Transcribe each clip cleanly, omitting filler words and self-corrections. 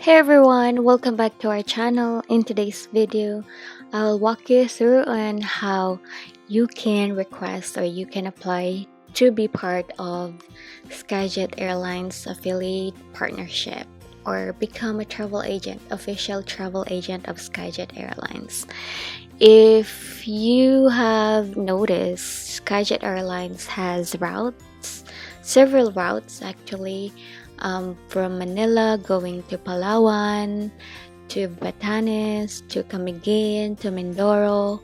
Hey everyone, welcome back to our channel. In today's video, I will walk you through on how you can request or you can apply to be part of SkyJet Airlines affiliate partnership or become a travel agent, official travel agent of SkyJet Airlines. If you have noticed, SkyJet Airlines has several routes actually, from Manila going to Palawan, to Batanes, to Camiguin, to Mindoro,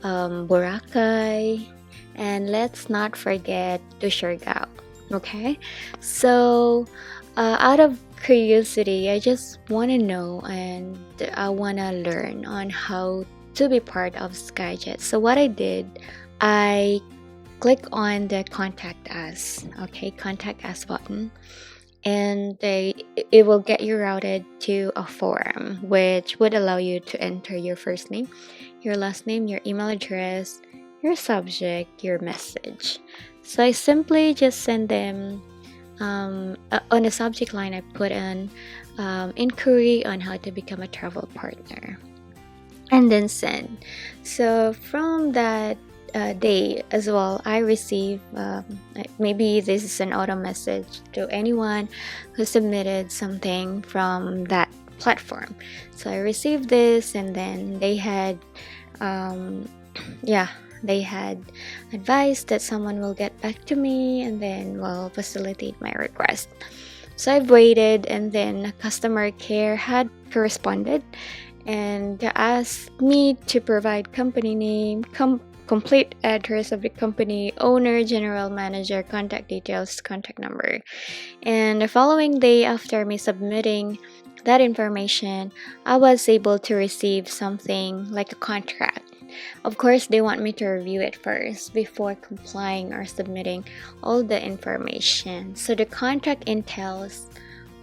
Boracay, and let's not forget to Siargao. Okay, so out of curiosity, I just want to know and I want to learn on how to be part of SkyJet. So what I did, I click on the contact us, okay, contact us button, and it will get you routed to a form which would allow you to enter your first name, your last name, your email address, your subject, your message. So I simply just send them on the subject line. I put in inquiry on how to become a travel partner and then send. So from that day as well, I receive maybe this is an auto message to anyone who submitted something from that platform. So I received this, and then they had they had advised that someone will get back to me and then will facilitate my request. So I've waited, and then customer care had corresponded and asked me to provide company name, complete address of the company, owner, general manager, contact details, contact number. And the following day, after me submitting that information, I was able to receive something like a contract. Of course, they want me to review it first before complying or submitting all the information. So the contract entails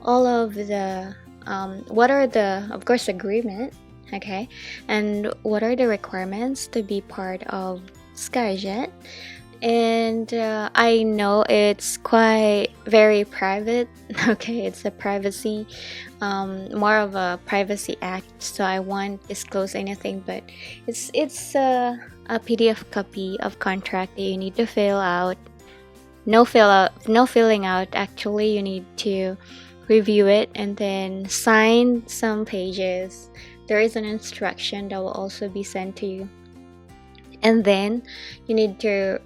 all of the what are the, of course, agreement, okay, and what are the requirements to be part of SkyJet. And I know it's quite very private, okay, it's a privacy, more of a privacy act, so I won't disclose anything, but it's a PDF copy of contract that you need to fill out. No filling out actually. You need to review it and then sign some pages. There is an instruction that will also be sent to you, and then you need to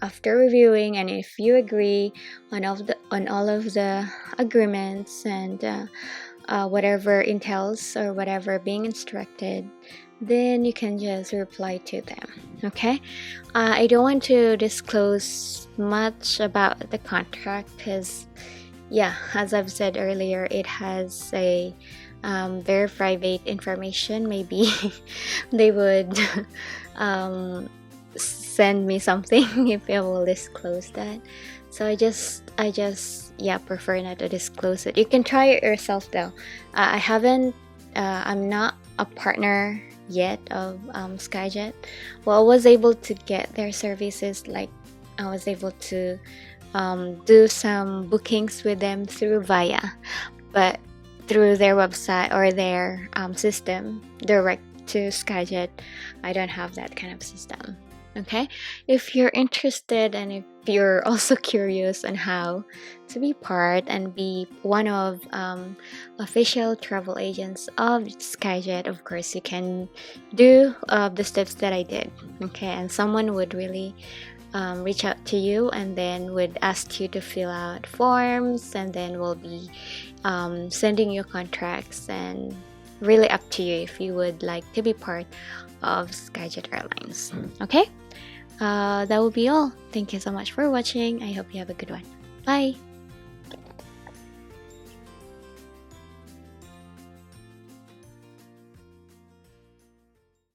after reviewing, and if you agree on all of the agreements and whatever entails or whatever being instructed, then you can just reply to them. Okay, I don't want to disclose much about the contract because, as I've said earlier, it has a very private information. Maybe they would send me something if I will disclose that. So I just prefer not to disclose it. You can try it yourself though. I haven't I'm not a partner yet of SkyJet. Well, I was able to get their services, like I was able to do some bookings with them through Via, but through their website or their system direct to SkyJet, I don't have that kind of system. Okay, if you're interested and if you're also curious on how to be part and be one of official travel agents of SkyJet, of course you can do the steps that I did. Okay, and someone would really reach out to you and then would ask you to fill out forms, and then we'll be sending you contracts, and really up to you if you would like to be part of SkyJet Airlines. Okay, that will be all. Thank you so much for watching. I hope you have a good one. Bye.